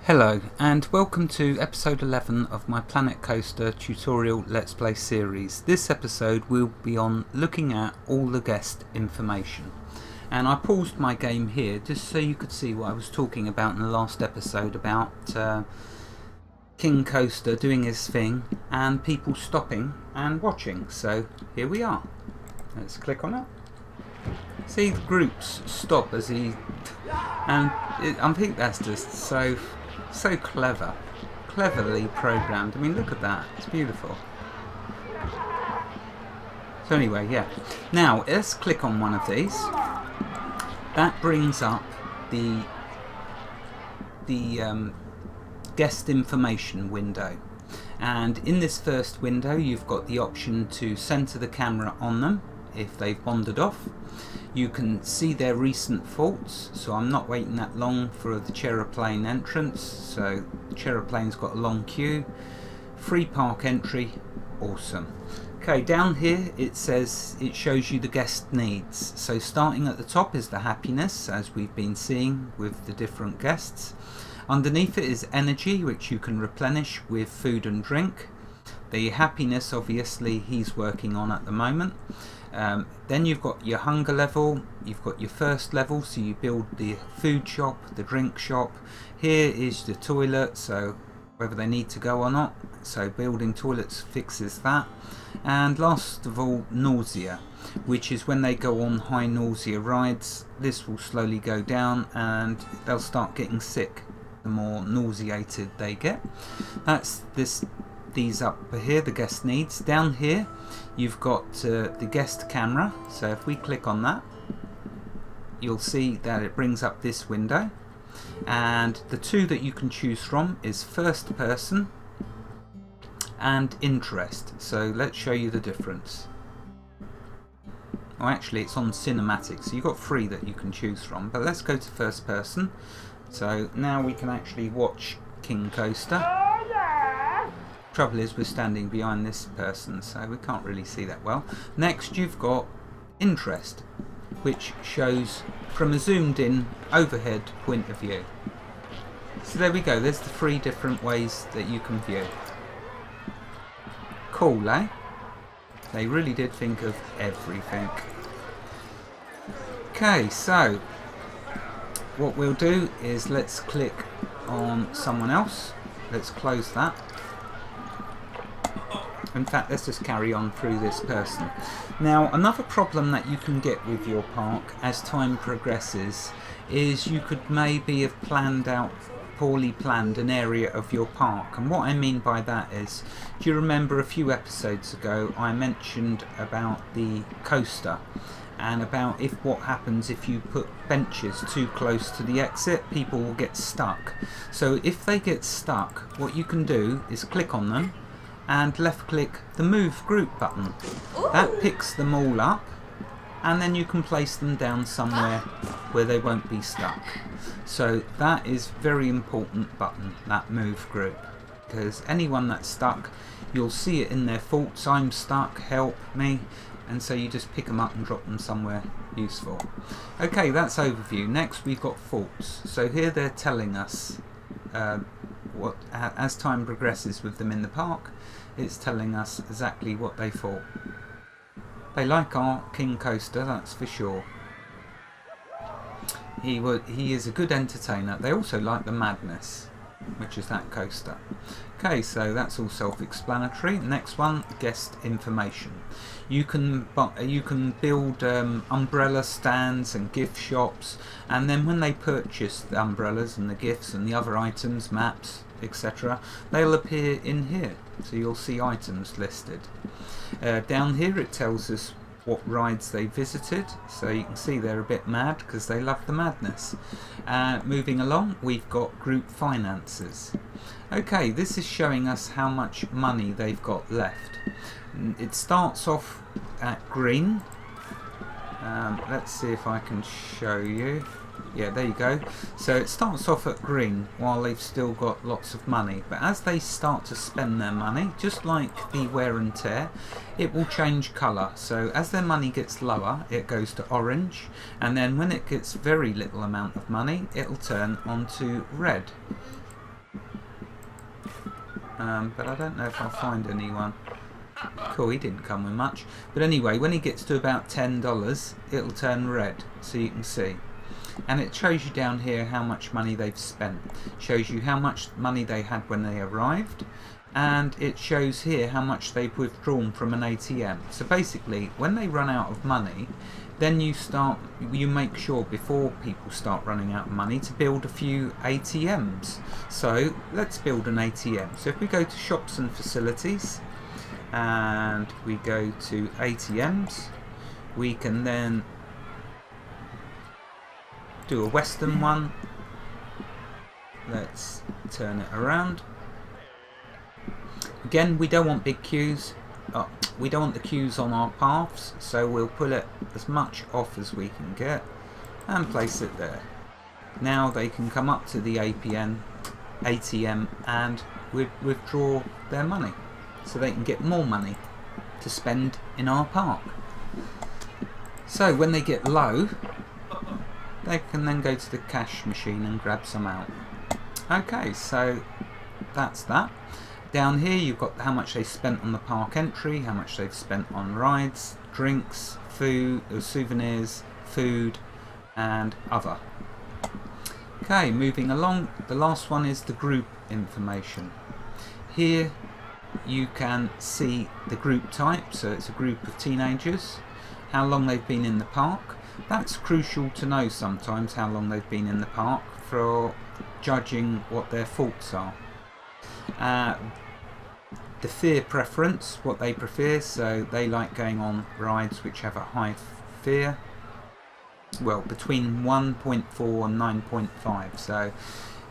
Hello and welcome to episode 11 of my Planet Coaster tutorial Let's Play series. This episode will be on looking at all the guest information. And I paused my game here just so you could see what I was talking about in the last episode about King Coaster doing his thing and people stopping and watching. So here we are. Let's click on it. See, the groups stop as he... and I think that's just so cleverly programmed. I mean, look at that, it's beautiful. So anyway, yeah, now let's click on one of these. That brings up the guest information window, and in this first window you've got the option to center the camera on them if they've wandered off. You can see their recent faults, so I'm not waiting that long for the Cherroplane entrance, so the Cherroplane's got a long queue. Free park entry, awesome. Okay, down here it says, it shows you the guest needs. So starting at the top is the happiness, as we've been seeing with the different guests. Underneath it is energy, which you can replenish with food and drink. The happiness, obviously, he's working on at the moment. Then you've got your hunger level, you've got your first level, so you build the food shop, the drink shop. Here is the toilet, so whether they need to go or not, so building toilets fixes that. And last of all, nausea, which is when they go on high nausea rides, this will slowly go down and they'll start getting sick the more nauseated they get. That's these up here, the guest needs. Down here you've got the guest camera, so if we click on that you'll see that it brings up this window, and the two that you can choose from is first person and interest. So let's show you the difference. Oh, actually it's on cinematic, so you've got three that you can choose from, but let's go to first person. So now we can actually watch King Coaster. Trouble is we're standing behind this person, so we can't really see that well. Next you've got interest, which shows from a zoomed in overhead point of view. So there we go, there's the three different ways that you can view. Cool, eh? They really did think of everything. Okay, so what we'll do is let's click on someone else. Let's close that. In fact, let's just carry on through this person. Now, another problem that you can get with your park as time progresses is you could maybe have poorly planned an area of your park. And what I mean by that is, do you remember a few episodes ago I mentioned about the coaster and about what happens if you put benches too close to the exit? People will get stuck. So if they get stuck, what you can do is click on them and left click the move group button. Ooh. That picks them all up, and then you can place them down somewhere where they won't be stuck. So that is very important button, that move group, because anyone that's stuck, you'll see it in their faults. I'm stuck, help me. And so you just pick them up and drop them somewhere useful. Okay, that's overview. Next we've got faults. So here they're telling us as time progresses with them in the park, it's telling us exactly what they thought. They like our King Coaster, that's for sure. He is a good entertainer. They also like the madness, which is that coaster. Okay, so that's all self-explanatory. Next one, guest information. You can build umbrella stands and gift shops, and then when they purchase the umbrellas and the gifts and the other items, maps, etc., they'll appear in here, so you'll see items listed. Down here it tells us what rides they visited, so you can see they're a bit mad because they love the madness. Moving along, we've got group finances. Okay, this is showing us how much money they've got left. It starts off at green. Let's see if I can show you. Yeah, there you go. So it starts off at green while they've still got lots of money, but as they start to spend their money, just like the wear and tear, it will change colour. So as their money gets lower, it goes to orange, and then when it gets very little amount of money, it'll turn onto red. but I don't know if I'll find anyone. Cool, he didn't come with much. But anyway, when he gets to about $10, it'll turn red, so you can see. And it shows you down here how much money they've spent. Shows you how much money they had when they arrived. And it shows here how much they've withdrawn from an ATM. So basically, when they run out of money, then you make sure before people start running out of money to build a few ATMs. So let's build an ATM. So if we go to shops and facilities, and we go to ATMs, we can then do a Western one. Let's turn it around. Again, we don't want big queues. We don't want the queues on our paths, so we'll pull it as much off as we can get and place it there. Now they can come up to the ATM and withdraw their money, so they can get more money to spend in our park. So when they get low, they can then go to the cash machine and grab some out. Okay, so that's that. Down here you've got how much they spent on the park entry, how much they've spent on rides, drinks, food, souvenirs, food and other. Okay, moving along, the last one is the group information. Here you can see the group type, so it's a group of teenagers, how long they've been in the park. That's crucial to know sometimes, how long they've been in the park, for judging what their faults are. The fear preference, what they prefer, so they like going on rides which have a high fear, well, between 1.4 and 9.5, so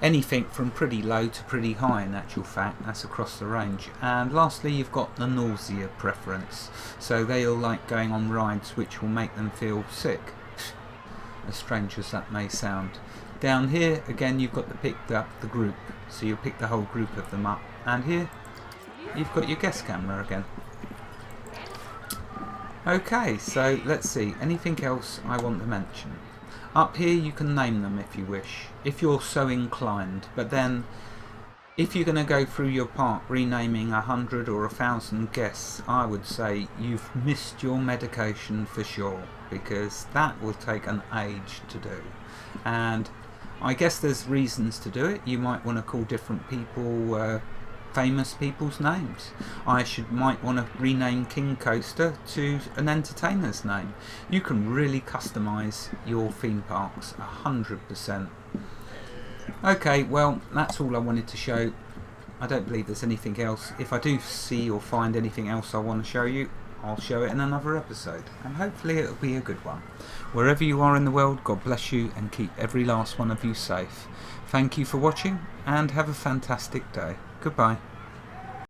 anything from pretty low to pretty high in actual fact, that's across the range. And lastly you've got the nausea preference, so they'll like going on rides which will make them feel sick, as strange as that may sound. Down here again you've got the group, so you'll pick the whole group of them up, and here you've got your guest camera again. Okay, so let's see, anything else I want to mention? Up here you can name them if you wish, if you're so inclined, but then if you're going to go through your park renaming 100 or 1,000 guests, I would say you've missed your medication for sure, because that will take an age to do. And I guess there's reasons to do it. You might want to call different people famous people's names. I might want to rename King Coaster to an entertainer's name. You can really customise your theme parks 100%. Okay, well that's all I wanted to show. I don't believe there's anything else. If I do see or find anything else I want to show you, I'll show it in another episode, and hopefully it'll be a good one. Wherever you are in the world, God bless you and keep every last one of you safe. Thank you for watching and have a fantastic day. Goodbye.